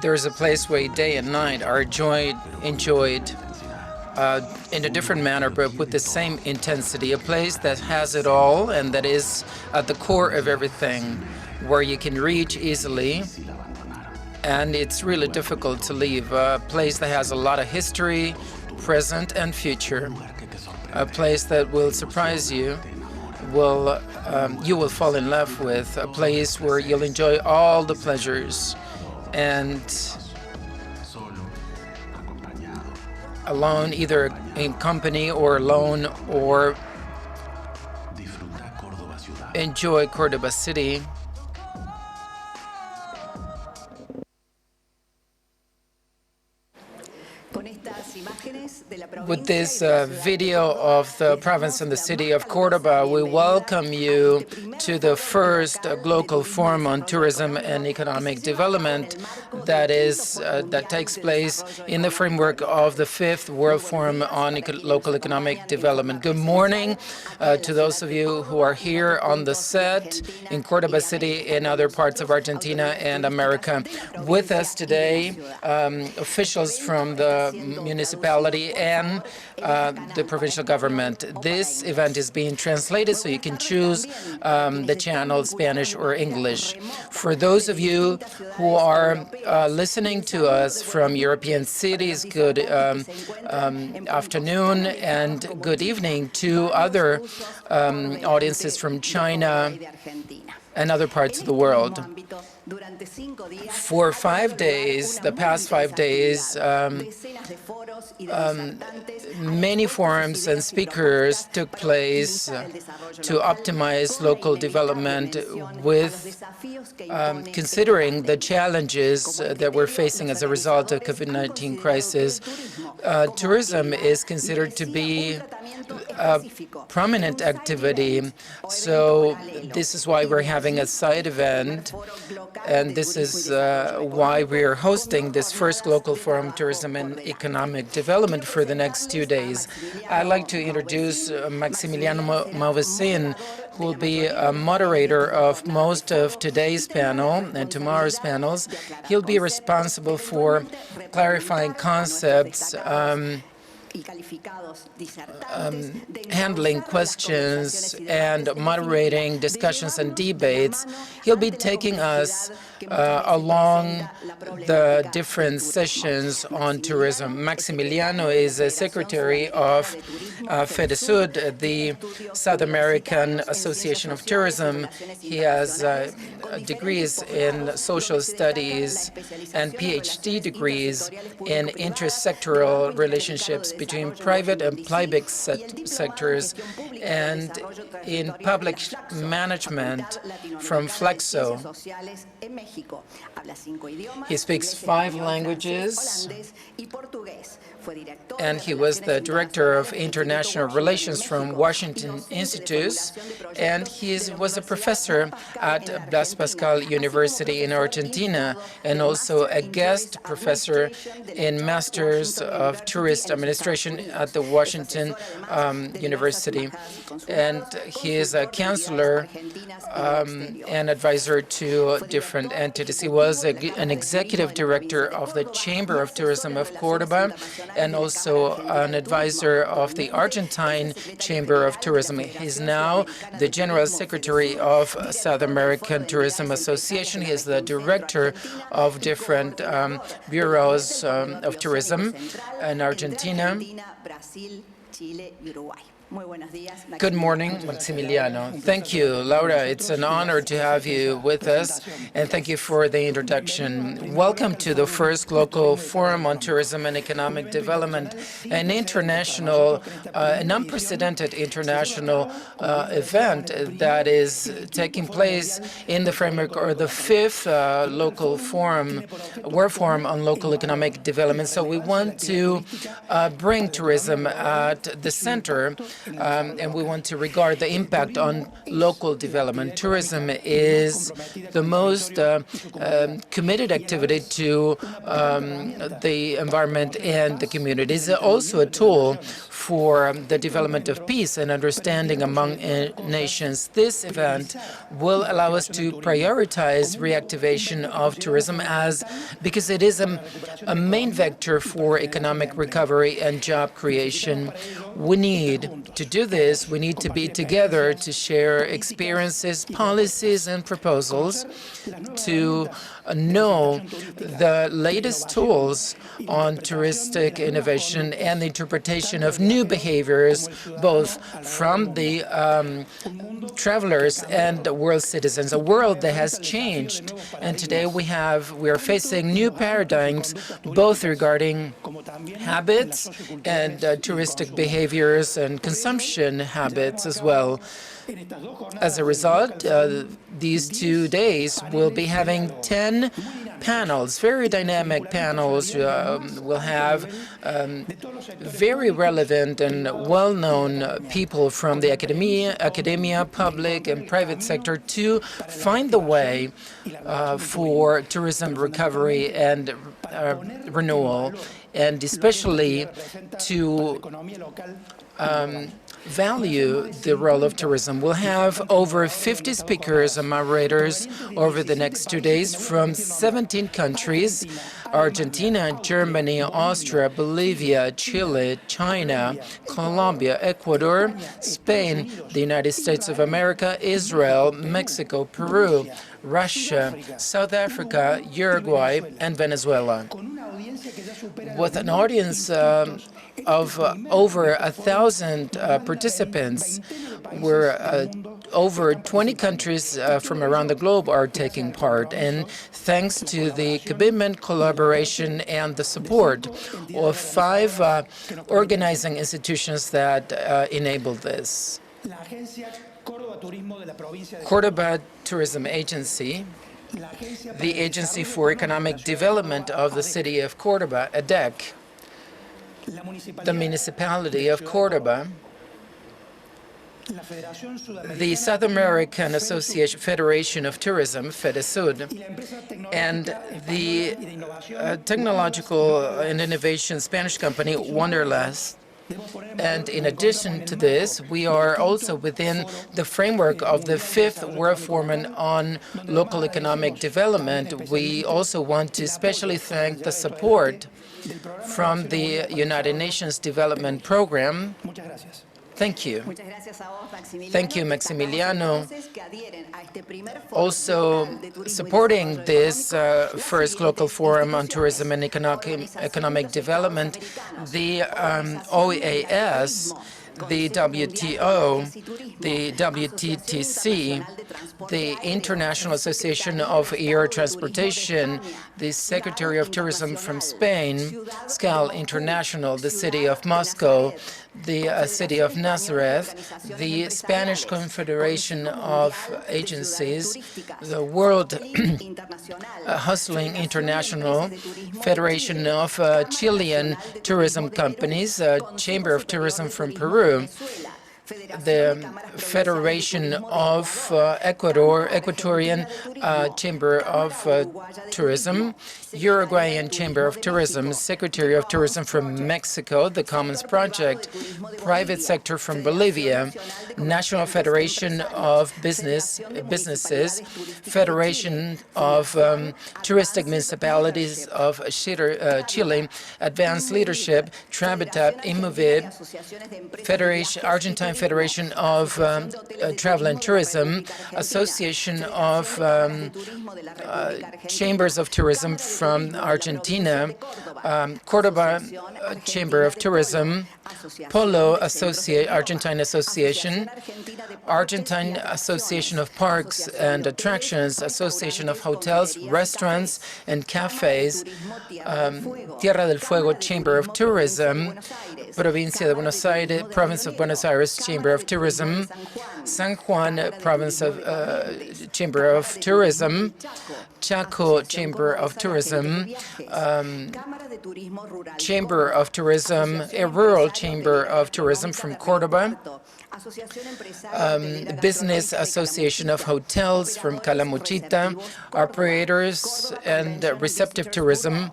There is a place where day and night are enjoyed in a different manner, but with the same intensity. A place that has it all and that is at the core of everything, where you can reach easily, and it's really difficult to leave. A place that has a lot of history, present and future. A place that will surprise you, you will fall in love with. A place where you'll enjoy all the pleasures, and alone, either in company or alone, or enjoy Cordoba City. With this video of the province and the city of Cordoba, we welcome you to the first local forum on tourism and economic development that takes place in the framework of the 5th World Forum on Local Economic Development. Good morning to those of you who are here on the set in Cordoba City, in other parts of Argentina and America. With us today, officials from the municipality and the provincial government. This event is being translated, so you can choose the channel, Spanish or English. For those of you who are listening to us from European cities, good afternoon and good evening to other audiences from China and other parts of the world. For 5 days, the past 5 days, many forums and speakers took place to optimize local development with considering the challenges that we're facing as a result of COVID-19 crisis. Tourism is considered to be a prominent activity, so this is why we're having a side event, and this is why we're hosting this first local forum, Tourism and Economic Development, for the next 2 days. I'd like to introduce Maximiliano Mauvesin, who will be a moderator of most of today's panel and tomorrow's panels. He'll be responsible for clarifying concepts, handling questions and moderating discussions and debates. He'll be taking us along the different sessions on tourism. Maximiliano is a secretary of FEDESUD, the South American Association of Tourism. He has degrees in social studies and PhD degrees in intersectoral relationships between private and public sectors, and in public management from Flexo. He speaks 5 languages, and he was the Director of International Relations from Washington Institute, and he was a professor at Blas Pascal University in Argentina, and also a guest professor in Masters of Tourist Administration at the Washington University. And he is a counselor and advisor to different entities. He was an executive director of the Chamber of Tourism of Cordoba, and also an advisor of the Argentine Chamber of Tourism. He's now the General Secretary of South American Tourism Association. He is the director of different bureaus of tourism in Argentina. Good morning, Maximiliano. Thank you, Laura. It's an honor to have you with us, and thank you for the introduction. Welcome to the first local forum on tourism and economic development, an international, an unprecedented international event that is taking place in the framework of the 5th local forum, World Forum on Local Economic Development. So we want to bring tourism at the center and we want to regard the impact on local development. Tourism is the most committed activity to the environment and the community. It's also a tool for the development of peace and understanding among nations. This event will allow us to prioritize reactivation of tourism because it is a main vector for economic recovery and job creation. We need to do this. We need to be together to share experiences, policies, and proposals to know the latest tools on touristic innovation and the interpretation of new behaviors, both from the travelers and the world citizens. A world that has changed, and today we are facing new paradigms, both regarding habits and touristic behaviors and consumption habits as well. As a result, these 2 days will be having 10 panels, very dynamic panels. We'll have very relevant and well-known people from the academia, public and private sector to find the way for tourism recovery and renewal, and especially to value the role of tourism. We'll have over 50 speakers and moderators over the next 2 days from 17 countries: Argentina, Germany, Austria, Bolivia, Chile, China, Colombia, Ecuador, Spain, the United States of America, Israel, Mexico, Peru, Russia, South Africa, Uruguay, and Venezuela. With an audience of over 1,000 participants, where over 20 countries from around the globe are taking part, and thanks to the commitment, collaboration, and the support of 5 organizing institutions that enable this. Cordoba Tourism Agency, the Agency for Economic Development of the City of Cordoba, ADEC, the Municipality of Cordoba, the South American Association Federation of Tourism, FEDESUD, and the technological and innovation Spanish company, Wanderlust. And in addition to this, we are also within the framework of the 5th World Forum on Local Economic Development. We also want to especially thank the support from the United Nations Development Program. Thank you. Thank you, Maximiliano. Also supporting this first local forum on tourism and economic development, the OAS, the WTO, the WTTC, the International Association of Air Transportation, the Secretary of Tourism from Spain, SCAL International, the City of Moscow, the City of Nazareth, the Spanish Confederation of Agencies, the World Hustling International, Federation of Chilean Tourism Companies, Chamber of Tourism from Peru, the Federation of Ecuadorian Chamber of Tourism, Uruguayan Chamber of Tourism, Secretary of Tourism from Mexico, the Commons Project, private sector from Bolivia, National Federation of Businesses, Federation of Touristic Municipalities of Chile, Advanced Leadership, Trabitab, Imovib, Argentine Federation of Travel and Tourism, Association of Chambers of Tourism from Argentina, Cordoba Chamber of Tourism, Polo Argentine Association, Argentine Association of Parks and Attractions, Association of Hotels, Restaurants, and Cafes, Tierra del Fuego Chamber of Tourism, Provincia de Buenos Aires, Province of Buenos Aires Chamber of Tourism, San Juan Province of Chamber of Tourism, Chaco Chamber of Tourism, Chamber of Tourism, a rural chamber of tourism from Cordoba, Business Association of Hotels from Calamuchita, operators and receptive tourism,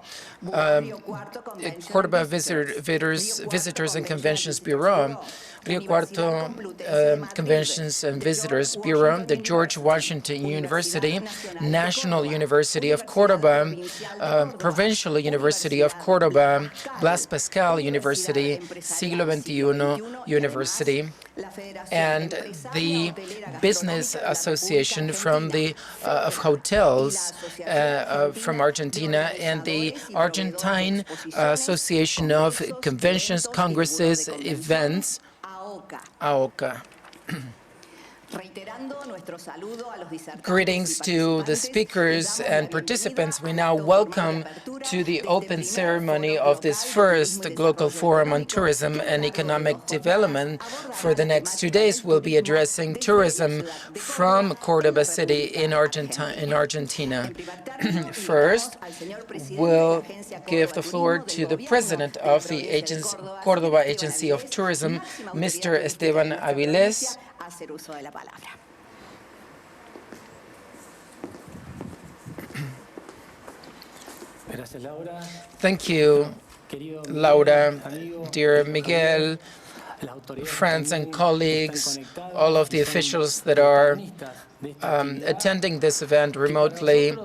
Cordoba Visitors and Conventions Bureau, Rio Cuarto Conventions and Visitors Bureau, the George Washington University, National University of Cordoba, Provincial University of Cordoba, Blas Pascal University, Siglo XXI University, and the Business Association from of Hotels from Argentina, and the Argentine Association of Conventions, Congresses, Events, AOCA. Greetings to the speakers and participants. We now welcome to the open ceremony of this first Global Forum on Tourism and Economic Development. For the next 2 days, we'll be addressing tourism from Cordoba City in Argentina. First, we'll give the floor to the president of the Cordoba Agency of Tourism, Mr. Esteban Avilés. Thank you, Laura, dear Miguel, friends and colleagues, all of the officials that are attending this event remotely,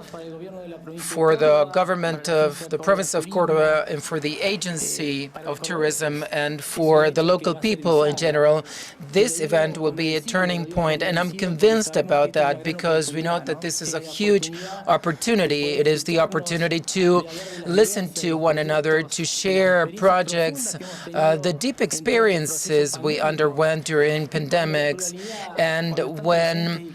for the government of the province of Cordoba and for the Agency of Tourism and for the local people in general. This event will be a turning point, and I'm convinced about that because we know that this is a huge opportunity. It is the opportunity to listen to one another, to share projects, the deep experiences we underwent during pandemics, and when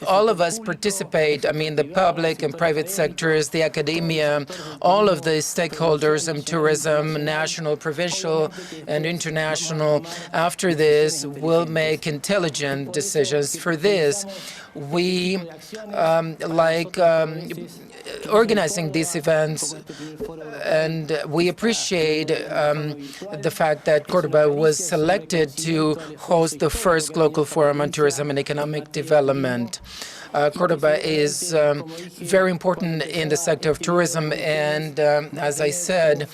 all of us participate, I mean, the public and private sectors, the academia, all of the stakeholders in tourism, national, provincial, and international. After this, we'll make intelligent decisions. For this, we organizing these events, and we appreciate the fact that Cordoba was selected to host the first Global Forum on Tourism and Economic Development. Cordoba is very important in the sector of tourism, and as I said,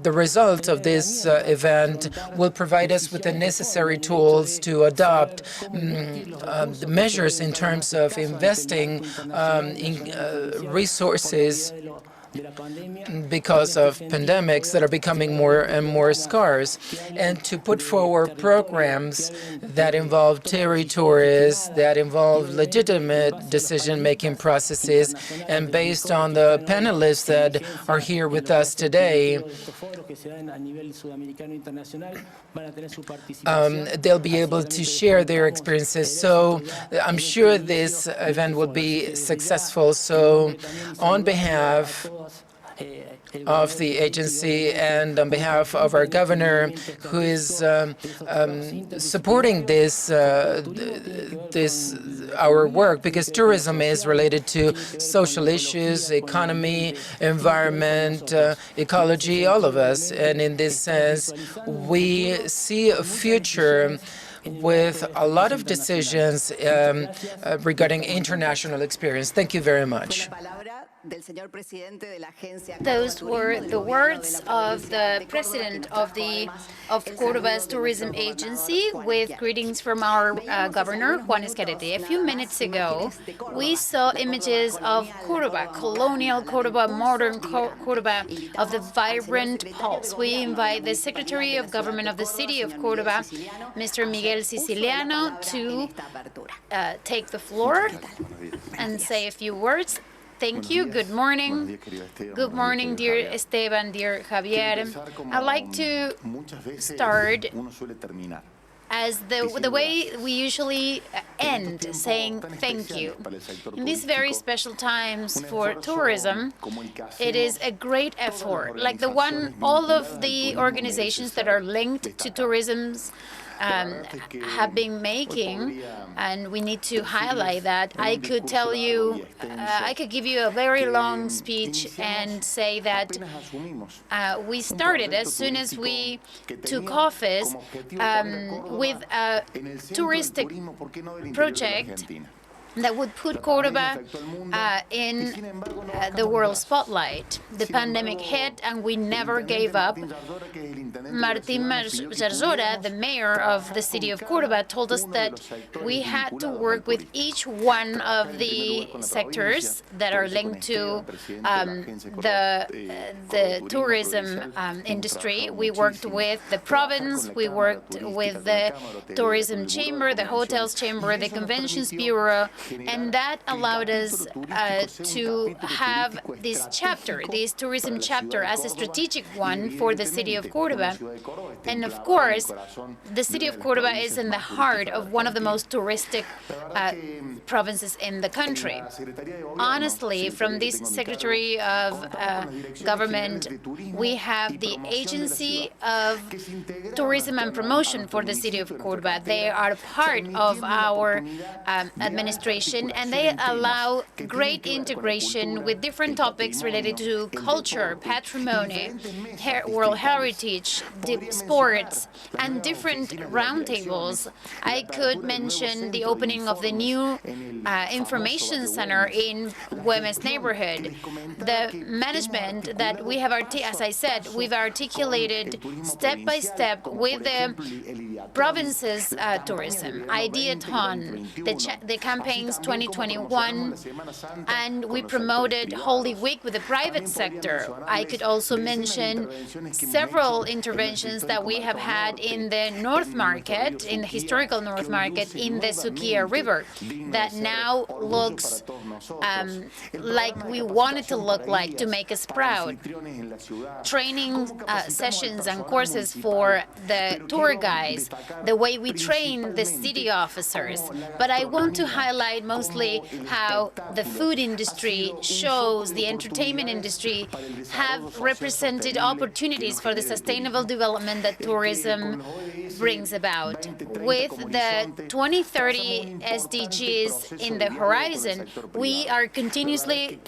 the result of this event will provide us with the necessary tools to adopt the measures in terms of investing in resources because of pandemics that are becoming more and more scarce, and to put forward programs that involve territories, that involve legitimate decision-making processes, and based on the panelists that are here with us today, they'll be able to share their experiences. So I'm sure this event will be successful. So on behalf of the agency and on behalf of our governor, who is supporting our work, because tourism is related to social issues, economy, environment, ecology, all of us. And in this sense, we see a future with a lot of decisions regarding international experience. Thank you very much. Those were the words of the president of Cordoba's tourism agency, with greetings from our governor, Juan Escarete. A few minutes ago, we saw images of Cordoba, colonial Cordoba, modern Cordoba, of the vibrant pulse. We invite the Secretary of Government of the City of Cordoba, Mr. Miguel Siciliano, to take the floor and say a few words. Thank you. Good morning. Good morning, dear Esteban, dear Javier. I'd like to start as the way we usually end, saying thank you. In these very special times for tourism, it is a great effort, like the one all of the organizations that are linked to tourism have been making, and we need to highlight that. I could tell you, I could give you a very long speech and say that we started as soon as we took office with a touristic project that would put Cordoba in the world spotlight. The pandemic hit, and we never gave up. Martín Zarzora, the mayor of the city of Cordoba, told us that we had to work with each one of the sectors that are linked to the tourism industry. We worked with the province, we worked with the tourism chamber, the hotels chamber, the conventions bureau, and that allowed us to have this chapter, this tourism chapter, as a strategic one for the city of Cordoba. And of course, the city of Cordoba is in the heart of one of the most touristic provinces in the country. Honestly, from this Secretary of Government, we have the Agency of Tourism and Promotion for the city of Cordoba. They are part of our administration, and they allow great integration with different topics related to culture, patrimony, world heritage, sports, and different roundtables. I could mention the opening of the new information center in Güemes neighborhood. The management that we have, as I said, we've articulated step by step with the province's tourism, Ideathon, the campaigns 2021, and we promoted Holy Week with the private sector. I could also mention several interventions that we have had in the North Market, in the historical North Market, in the Suquía River, that now looks like we want it to look like, to make us proud. Training sessions and courses for the tour guides, the way we train the city officers. But I want to highlight mostly how the food industry, shows, the entertainment industry have represented opportunities for the sustainable development that tourism brings about. With the 2030 SDGs in the horizon, we are continuously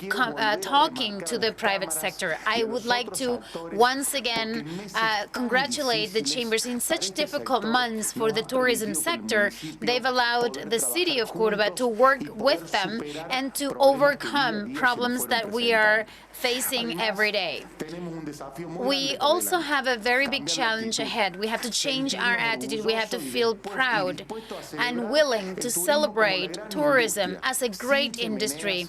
talking to the private sector. I would like to once again congratulate the chambers in such difficult months for the tourism sector. They've allowed the city of Cordoba to work with them and to overcome problems that we are facing every day. We also have a very big challenge ahead. We have to change our attitude. We have to feel proud and willing to celebrate tourism as a great industry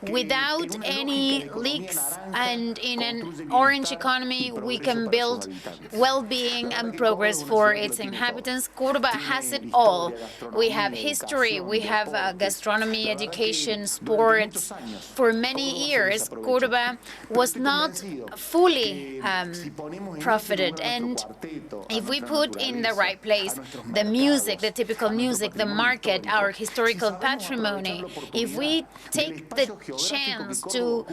without any leaks. And in an orange economy, we can build well-being and progress for its inhabitants. Cordoba has it all. We have history, we have gastronomy, education, sports. For many years, Cordoba was not fully profited. And if we put in the right place the music, the typical music, the market, our historical patrimony, if we take the chance to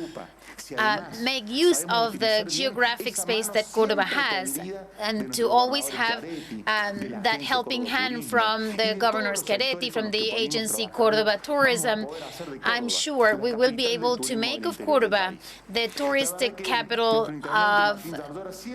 make use of the geographic space that Cordoba has, and to always have that helping hand from the Governor Schiaretti, from the agency Cordoba Tourism, I'm sure we will be able to make of Cordoba the touristic capital of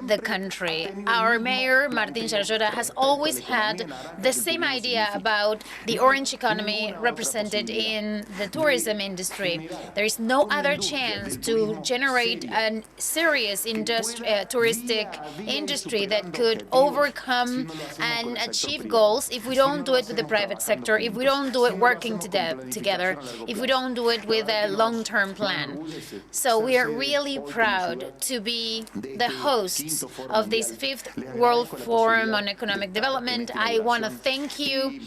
the country. Our mayor, Martín Zarzora, has always had the same idea about the orange economy represented in the tourism industry. There is no other chance to generate a serious touristic industry that could overcome and achieve goals if we don't do it with the private sector, if we don't do it working together, if we don't do it with a long-term plan. So we are really proud to be the hosts of this 5th World Forum on Economic Development. I want to thank you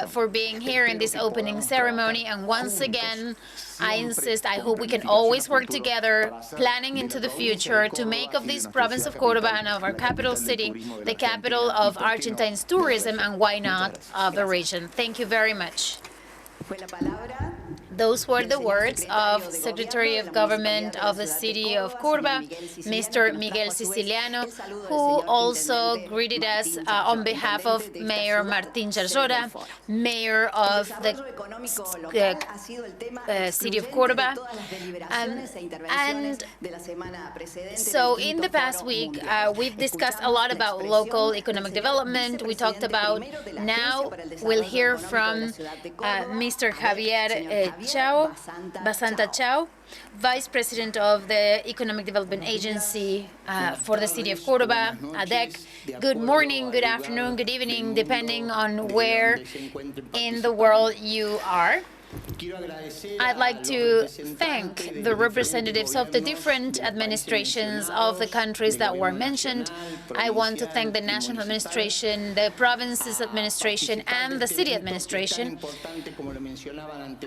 for being here in this opening ceremony, and once again, I insist, I hope we can always work together, planning into the future to make of this province of Cordoba and of our capital city the capital of Argentine's tourism, and why not of the region. Thank you very much. Those were the words of Secretary of Government of the City of Cordoba, Mr. Miguel Siciliano, who also greeted us on behalf of Mayor Martín Charzora, Mayor of the City of Cordoba. And so in the past week, we've discussed a lot about local economic development. We talked about, now we'll hear from Mr. Javier Basanta Chao, Vice President of the Economic Development Agency for the City of Cordoba, ADEC. Good morning, good afternoon, good evening, depending on where in the world you are. I'd like to thank the representatives of the different administrations of the countries that were mentioned. I want to thank the national administration, the province's administration, and the city administration.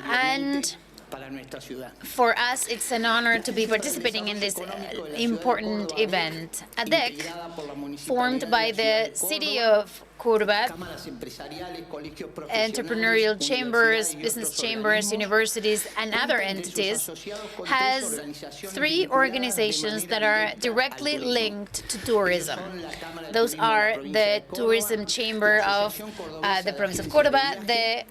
And for us, it's an honor to be participating in this important event. ADEC, formed by the City of Cordoba, entrepreneurial chambers, business chambers, universities, and other entities, has 3 organizations that are directly linked to tourism. Those are the Tourism Chamber of the Province of Cordoba, the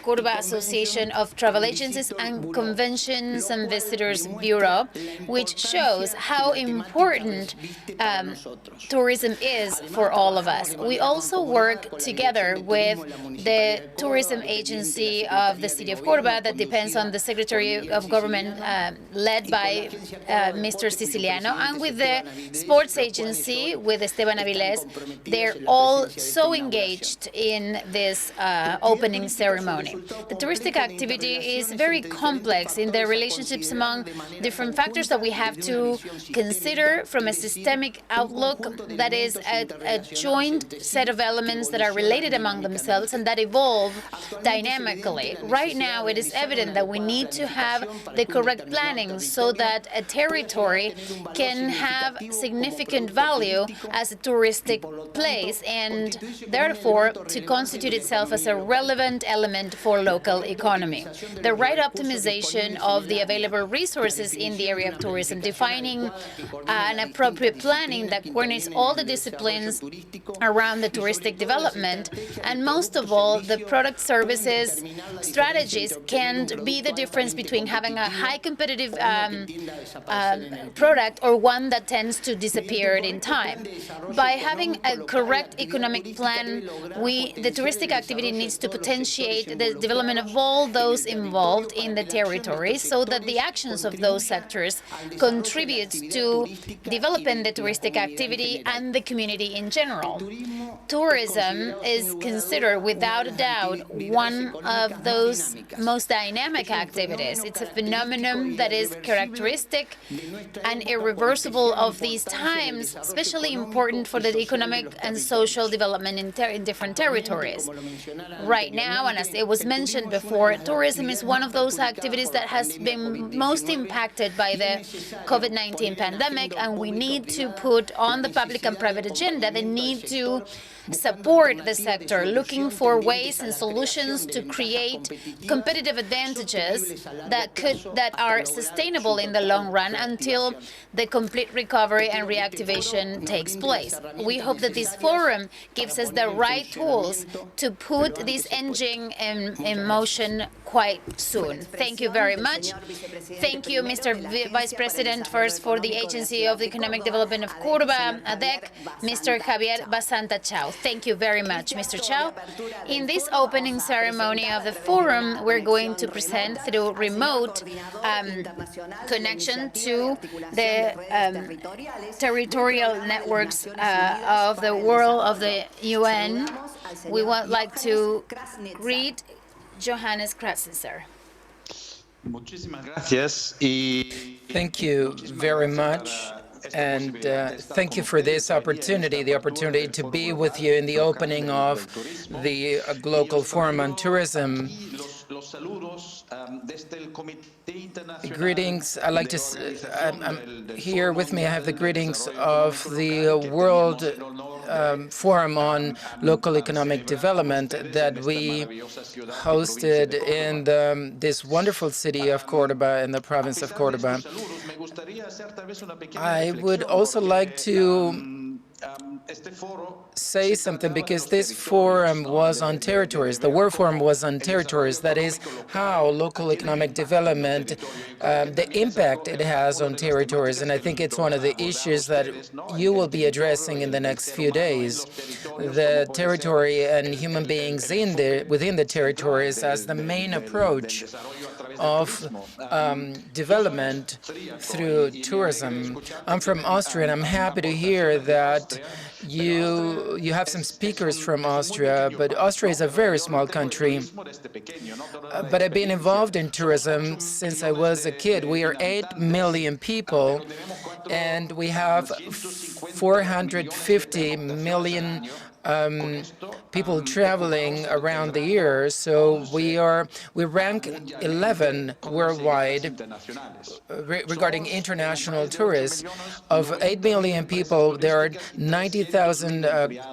Cordoba Association of Travel Agencies, and Conventions and Visitors Bureau, which shows how important tourism is for all of us. We also work together with the tourism agency of the City of Cordoba that depends on the Secretary of Government led by Mr. Siciliano, and with the sports agency with Esteban Avilés. They're all so engaged in this opening ceremony. The touristic activity is very complex in the relationships among different factors that we have to consider from a systemic outlook, that is a joint set of elements that are related among themselves and that evolve dynamically. Right now, it is evident that we need to have the correct planning so that a territory can have significant value as a touristic place and therefore to constitute itself as a relevant element for local economy. The right optimization of the available resources in the area of tourism, defining an appropriate planning that coordinates all the disciplines around the touristic development, and most of all, the product services strategies can be the difference between having a high competitive product or one that tends to disappear in time. By having a correct economic plan, the touristic activity needs to potentiate the development of all those involved in the territory so that the actions of those sectors contribute to developing the touristic activity and the community in general. Tourism is considered, without a doubt, one of those most dynamic activities. It's a phenomenon that is characteristic and irreversible of these times, especially important for the economic and social development in different territories. Right now, and as it was mentioned before, tourism is one of those activities that has been most impacted by the COVID-19 pandemic, and we need to put on the public and private agenda the need to support the sector, looking for ways and solutions to create competitive advantages that are sustainable in the long run until the complete recovery and reactivation takes place. We hope that this forum gives us the right tools to put this engine in motion quite soon. Thank you very much. Thank you, Mr. Vice President, first for the Agency of the Economic Development of Cordoba, ADEC, Mr. Javier Basanta Chao. Thank you very much, Mr. Chao. In this opening ceremony of the forum, we're going to present through remote connection to the territorial networks of the world of the UN. We would like to greet Johannes Kratzer. Thank you very much. And thank you for this opportunity, the opportunity to be with you in the opening of the Global Forum on Tourism. Greetings. I'd like to, here with me, I have the greetings of the World forum on local economic development that we hosted in this wonderful city of Córdoba, in the province of Córdoba. I would also like to say something, because this forum was on territories. The World Forum was on territories. That is how local economic development, the impact it has on territories. And I think it's one of the issues that you will be addressing in the next few days. The territory and human beings within the territories as the main approach of development through tourism. I'm from Austria, and I'm happy to hear that you have some speakers from Austria, but Austria is a very small country. But I've been involved in tourism since I was a kid. We are 8 million people, and we have 450 million people traveling around the year. So we rank 11 worldwide regarding international tourists. Of 8 million people, there are 90,000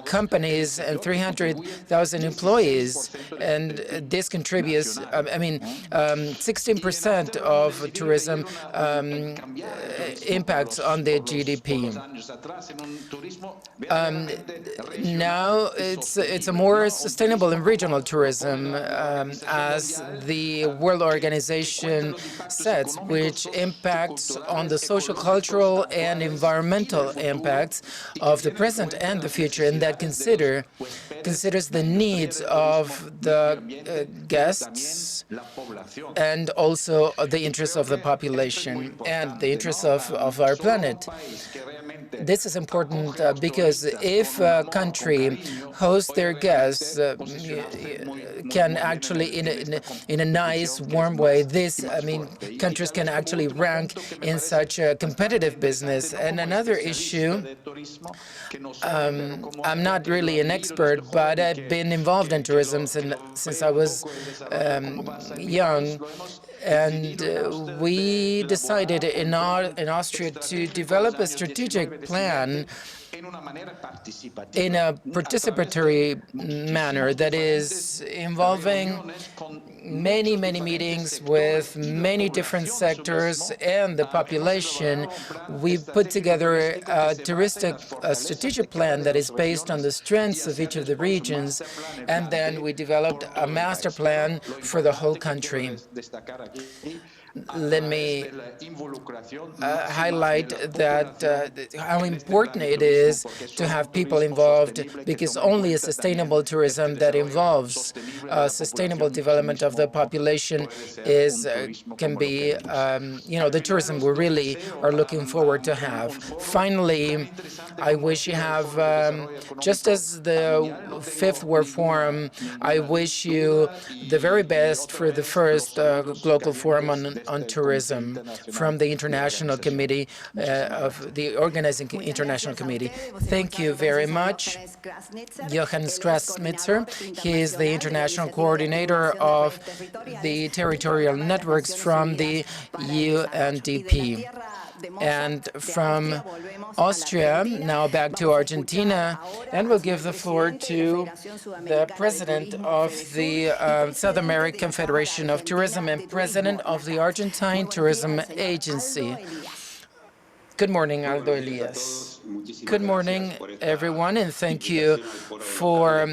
companies and 300,000 employees, and this contributes. 16% of tourism impacts on the GDP. Now it's a more sustainable and regional tourism, as the World Organization says, which impacts on the social, cultural, and environmental impacts of the present and the future, and that considers the needs of the guests and also the interests of the population and the interests of our planet. This is important because if a country hosts their guests, can actually, in a nice, warm way, countries can actually rank in such a competitive business. And another issue, I'm not really an expert, but I've been involved in tourism since I was young. And we decided in Austria to develop a strategic plan in a participatory manner, that is involving many meetings with many different sectors and the population. We put together a strategic plan that is based on the strengths of each of the regions, and then we developed a master plan for the whole country. Let me highlight that how important it is to have people involved, because only a sustainable tourism that involves sustainable development of the population can be the tourism we really are looking forward to have. Finally, I wish you have, just as the 5th World Forum, I wish you the very best for the first Global Forum on tourism from the International Committee, of the Organizing International Committee. Thank you very much. Johannes Grasnitzer. He is the International Coordinator of the Territorial Networks from the UNDP. And from Austria, now back to Argentina, and we'll give the floor to the president of the South American Federation of Tourism and president of the Argentine Tourism Agency. Good morning, Aldo Elias. Good morning, everyone, and thank you for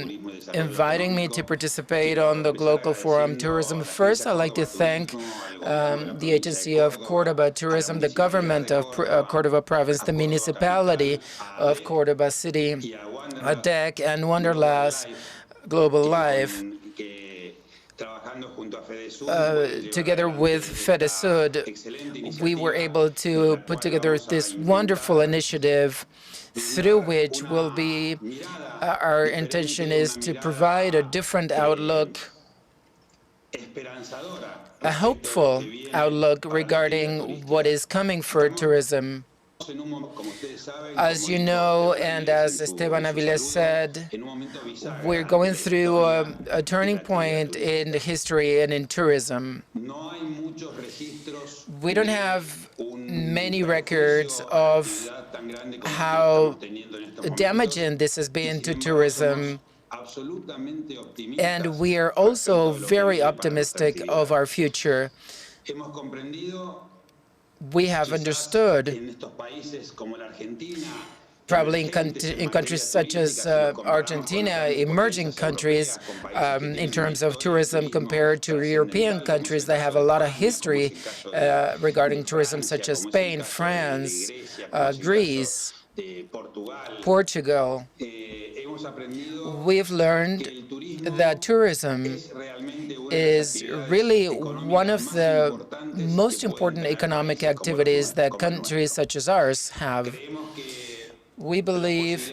inviting me to participate on the Global Forum Tourism. First, I'd like to thank the Agency of Córdoba Tourism, the government of Córdoba Province, the municipality of Córdoba City, ADEC, and Wanderlust Global Life. Together with FEDESUD, we were able to put together this wonderful initiative through which our intention is to provide a different outlook, a hopeful outlook regarding what is coming for tourism. As you know, and as Esteban Avilés said, we're going through a turning point in history and in tourism. We don't have many records of how damaging this has been to tourism. And we are also very optimistic of our future. We have understood, probably in countries such as Argentina, emerging countries in terms of tourism compared to European countries that have a lot of history regarding tourism, such as Spain, France, Greece, Portugal. We've learned that tourism is really one of the most important economic activities that countries such as ours have. We believe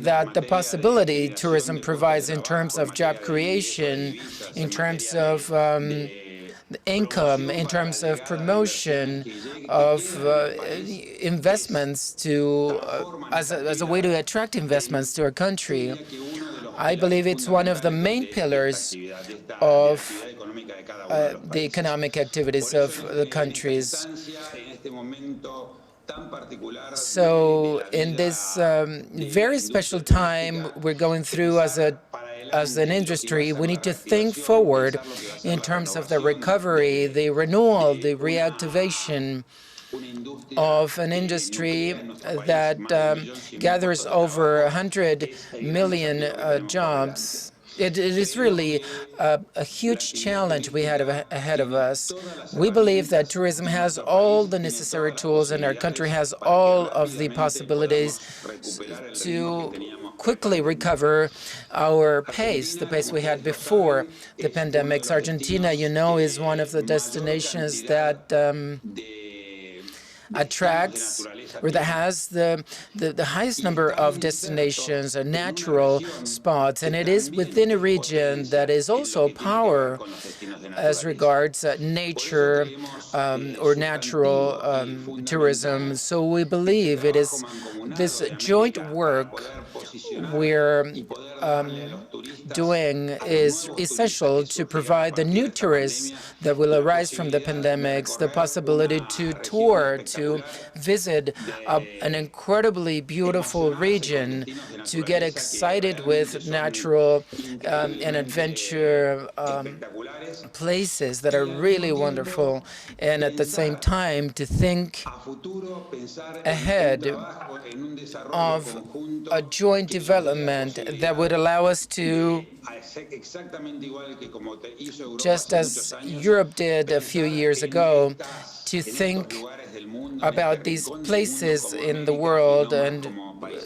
that the possibility tourism provides in terms of job creation, in terms of income, in terms of promotion, of investments to as a way to attract investments to our country. I believe it's one of the main pillars of the economic activities of the countries. So in this very special time we're going through as an industry, we need to think forward in terms of the recovery, the renewal, the reactivation of an industry that gathers over 100 million jobs. It is really a huge challenge we had ahead of us. We believe that tourism has all the necessary tools, and our country has all of the possibilities to quickly recover our pace, the pace we had before the pandemics. Argentina, you know, is one of the destinations that attracts, or that has the highest number of destinations and natural spots, and it is within a region that is also power as regards nature or natural tourism. So we believe it is this joint work we're doing is essential to provide the new tourists that will arise from the pandemics the possibility to tour, to visit an incredibly beautiful region, to get excited with natural and adventure places that are really wonderful, and at the same time to think ahead of a joint development that would allow us to, just as Europe did a few years ago, to think about these places in the world, and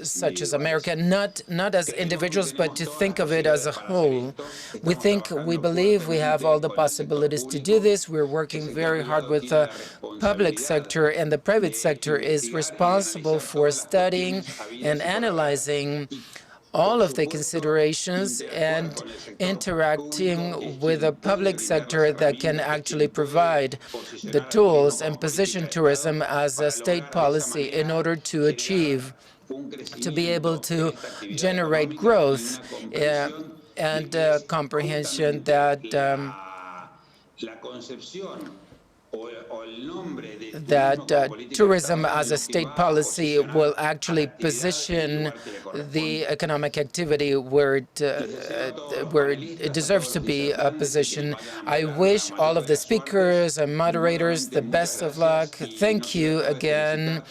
such as America, not as individuals, but to think of it as a whole. We believe we have all the possibilities to do this. We're working very hard with the public sector, and the private sector is responsible for studying and analyzing all of the considerations and interacting with a public sector that can actually provide the tools and position tourism as a state policy in order to achieve, to be able to generate growth and comprehension that tourism as a state policy will actually position the economic activity where it deserves to be positioned. I wish all of the speakers and moderators the best of luck. Thank you again.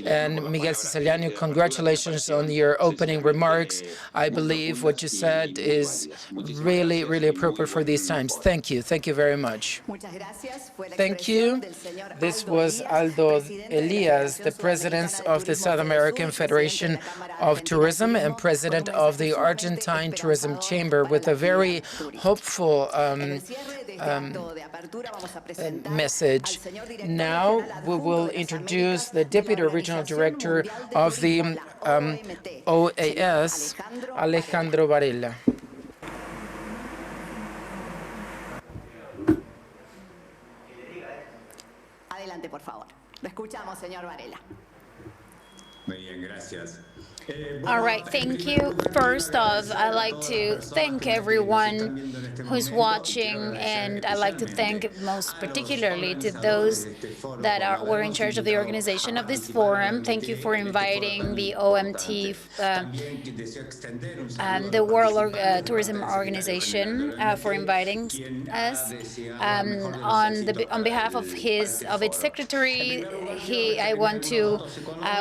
And Miguel Ceciliano, congratulations on your opening remarks. I believe what you said is really, really appropriate for these times. Thank you. Thank you very much. Thank you. This was Aldo Elias, the president of the South American Federation of Tourism and president of the Argentine Tourism Chamber, with a very hopeful message. Now we will introduce the Deputy Regional Director of the OAS, Alejandro Varela. Adelante, por favor. Lo escuchamos, señor Varela. Muy bien, gracias. All right, thank you. First off, I'd like to thank everyone who's watching, and I'd like to thank most particularly to those that were in charge of the organization of this forum. Thank you for inviting the OMT, the World Tourism Organization, for inviting us. On behalf of its secretary, I want to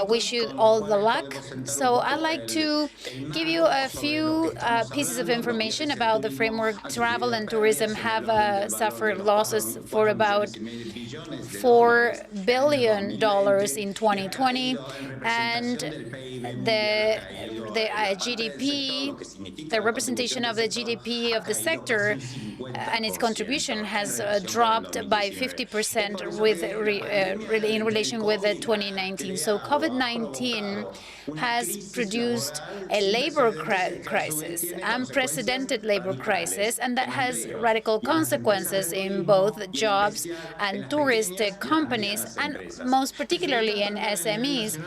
wish you all the luck. So I'd like to give you a few pieces of information about the framework. Travel and tourism have suffered losses for about $4 billion in 2020, and the GDP, the representation of the GDP of the sector and its contribution has dropped by 50% in relation with the 2019. So COVID-19 has produced a labor crisis, unprecedented labor crisis, and that has radical consequences in both jobs and touristic companies, and most particularly in SMEs,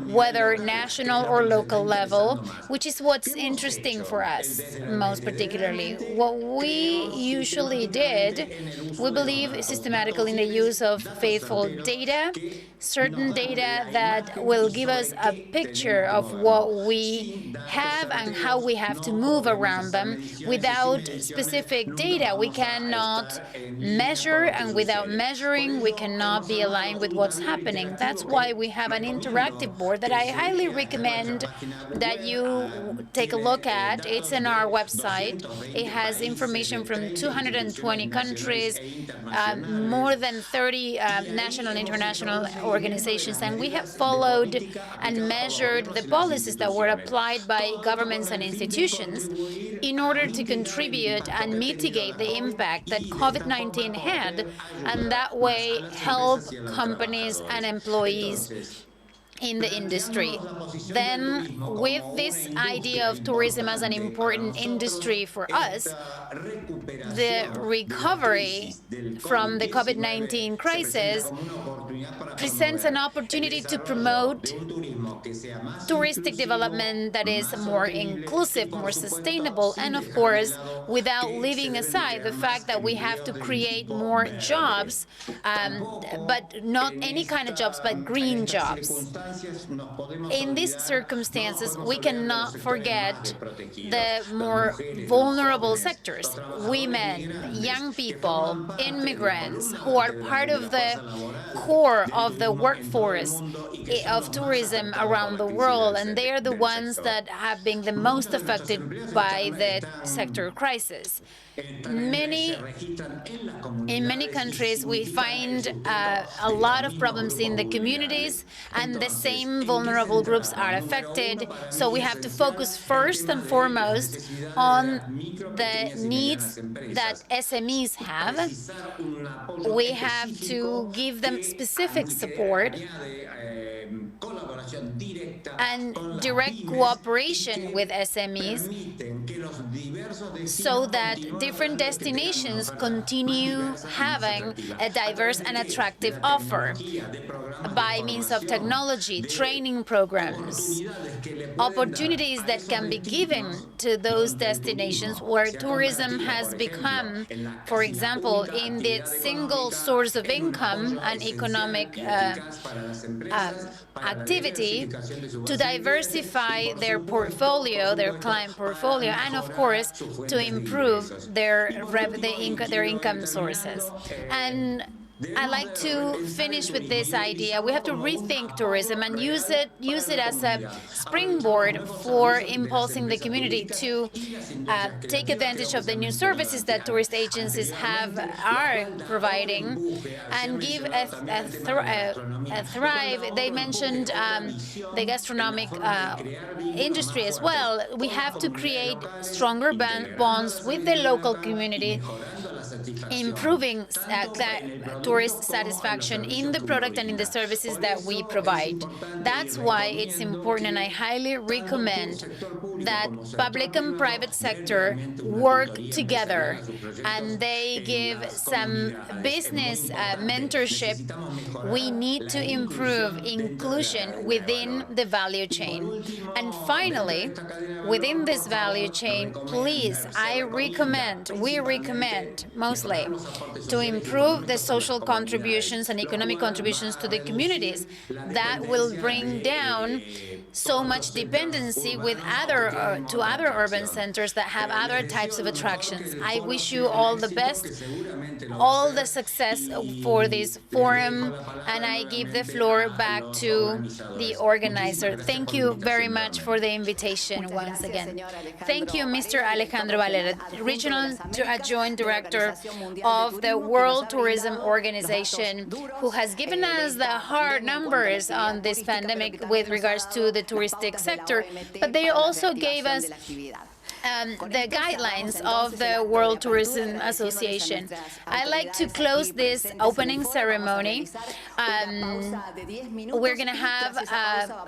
whether national or local level, which is what's interesting for us, most particularly. What we usually did, we believe systematically in the use of faithful data, certain data that will give us a picture of what we have and how we have to move around them. Without specific data, we cannot measure, and without measuring, we cannot be aligned with what's happening. That's why we have an interactive board that I highly recommend that you take a look at. It's in our website. It has information from 220 countries, more than 30 national and international organizations, and we have followed and measured the policies that were applied by governments and institutions in order to contribute and mitigate the impact that COVID-19 had, and that way help companies and employees in the industry. Then, with this idea of tourism as an important industry for us, the recovery from the COVID-19 crisis presents an opportunity to promote touristic development that is more inclusive, more sustainable, and of course, without leaving aside the fact that we have to create more jobs, but not any kind of jobs, but green jobs. In these circumstances, we cannot forget the more vulnerable sectors: women, young people, immigrants, who are part of the core of the workforce of tourism around the world, and they are the ones that have been the most affected by the sector crisis. In many countries, we find a lot of problems in the communities, and the same vulnerable groups are affected. So we have to focus first and foremost on the needs that SMEs have. We have to give them specific support and direct cooperation with SMEs so that different destinations continue having a diverse and attractive offer by means of technology, training programs, opportunities that can be given to those destinations where tourism has become, for example, in the single source of income and economic activity, to diversify their portfolio, their client portfolio, and of course to improve their income sources. And I like to finish with this idea. We have to rethink tourism and use it as a springboard for impulsing the community to take advantage of the new services that tourist agencies are providing and give a thrive. They mentioned the gastronomic industry as well. We have to create stronger bonds with the local community improving tourist satisfaction in the product and in the services that we provide. That's why it's important, and I highly recommend that public and private sector work together and they give some business mentorship. We need to improve inclusion within the value chain. And finally, within this value chain, please, we recommend mostly to improve the social contributions and economic contributions to the communities. That will bring down so much dependency with to other urban centers that have other types of attractions. I wish you all the best, all the success for this forum, and I give the floor back to the organizer. Thank you very much for the invitation once again. Thank you, Mr. Alejandro Valera, Regional Adjoint Director of the World Tourism Organization, who has given us the hard numbers on this pandemic with regards to the touristic sector, but they also gave us the guidelines of the World Tourism Association. I'd like to close this opening ceremony. We're going to have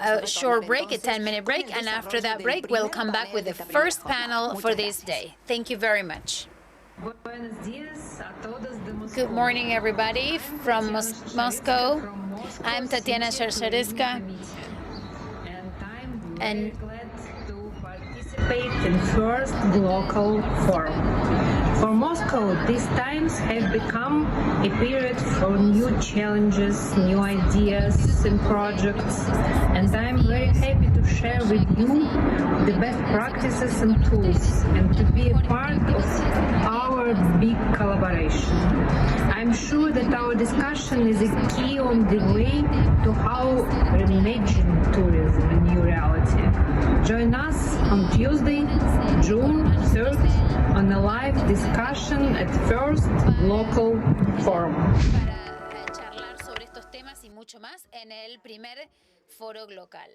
a short break, a 10-minute break, and after that break, we'll come back with the first panel for this day. Thank you very much. Good morning, everybody from Moscow. I'm Tatiana Sharshariska, and in first local forum. For Moscow, these times have become a period for new challenges, new ideas and projects, and I'm very happy to share with you the best practices and tools and to be a part of our big collaboration. I'm sure that our discussion is a key on the way to how reimagine tourism in new reality. Join us on Tuesday, June 3rd, on a live discussion at First Local Forum. Para charlar sobre estos temas y mucho más en el primer foro local.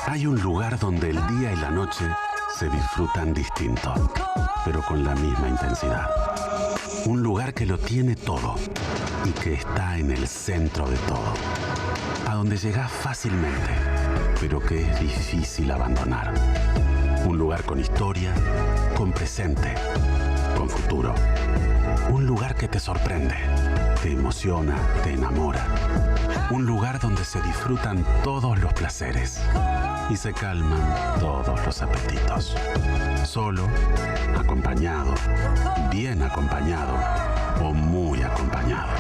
Hay un lugar donde el día y la noche se disfrutan distinto, pero con la misma intensidad. Un lugar que lo tiene todo y que está en el centro de todo. A donde llegas fácilmente, pero que es difícil abandonar. Un lugar con historia, con presente, con futuro. Un lugar que te sorprende, te emociona, te enamora. Un lugar donde se disfrutan todos los placeres y se calman todos los apetitos. Solo, acompañado, bien acompañado o muy acompañado.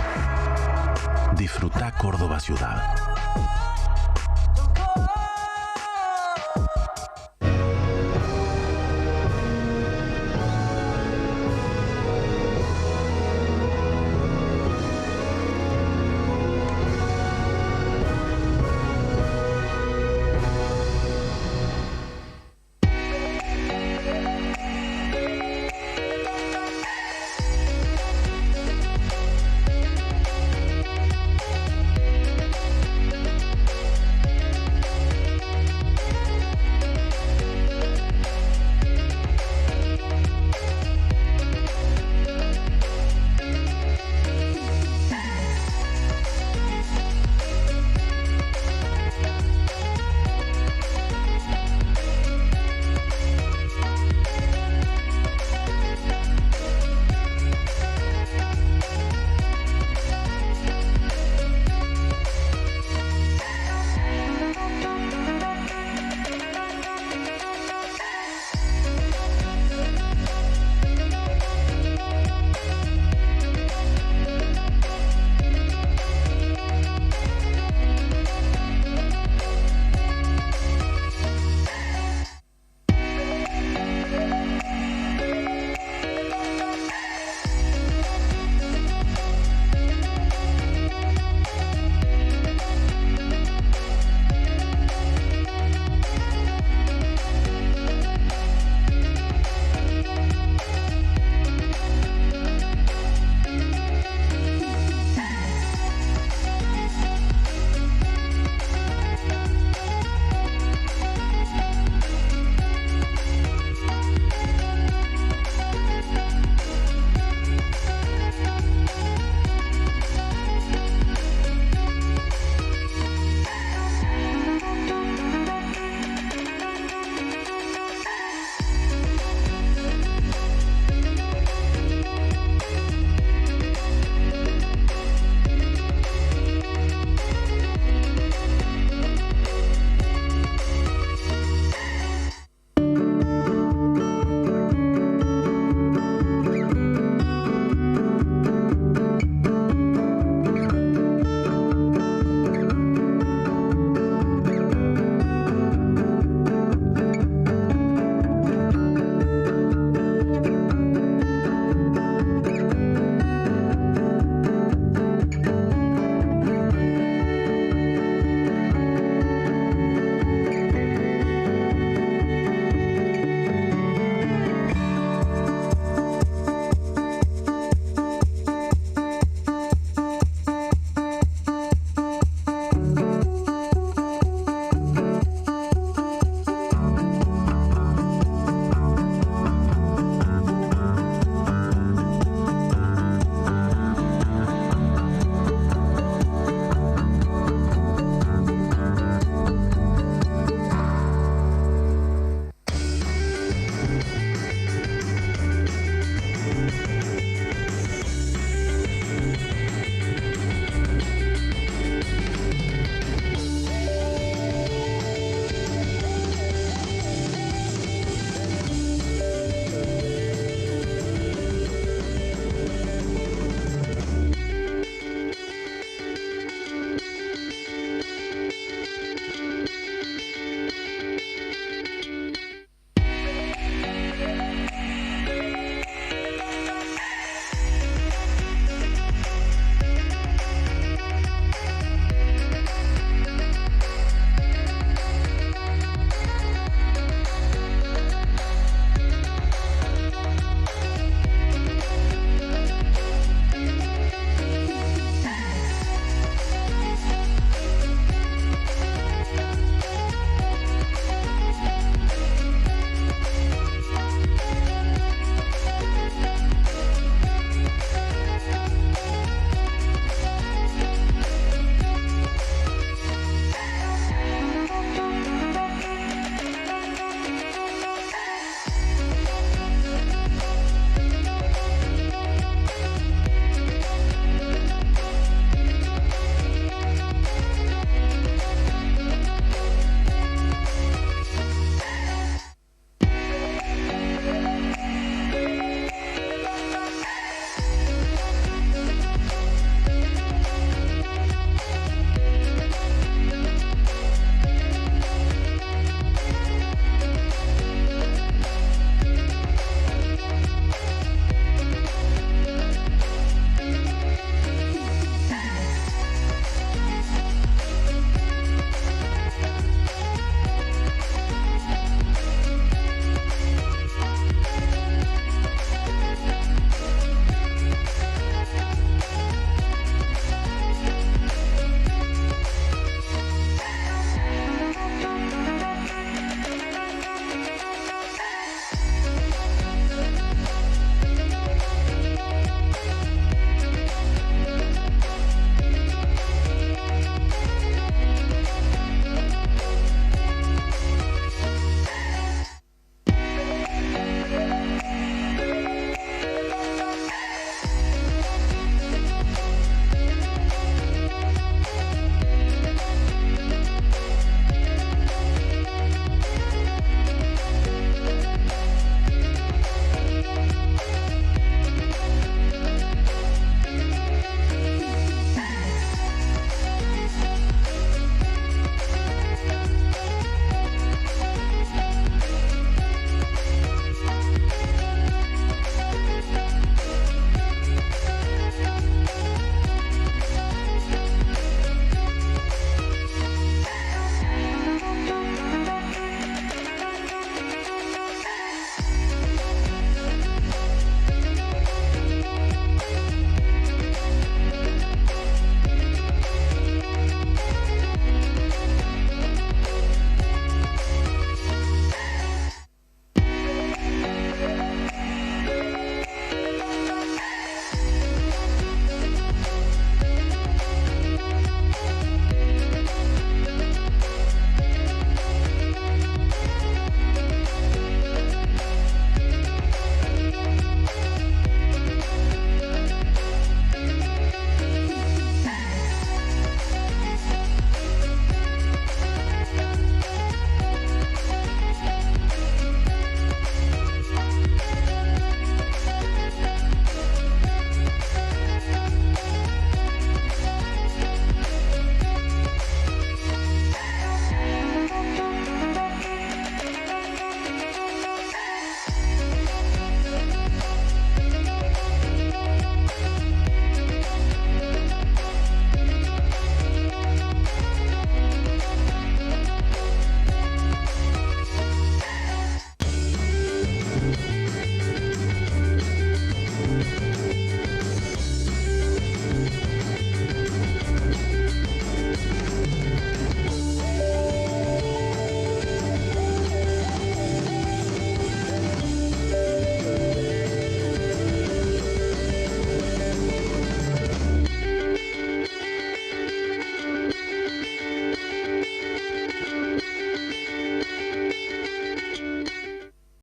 Disfruta Córdoba ciudad.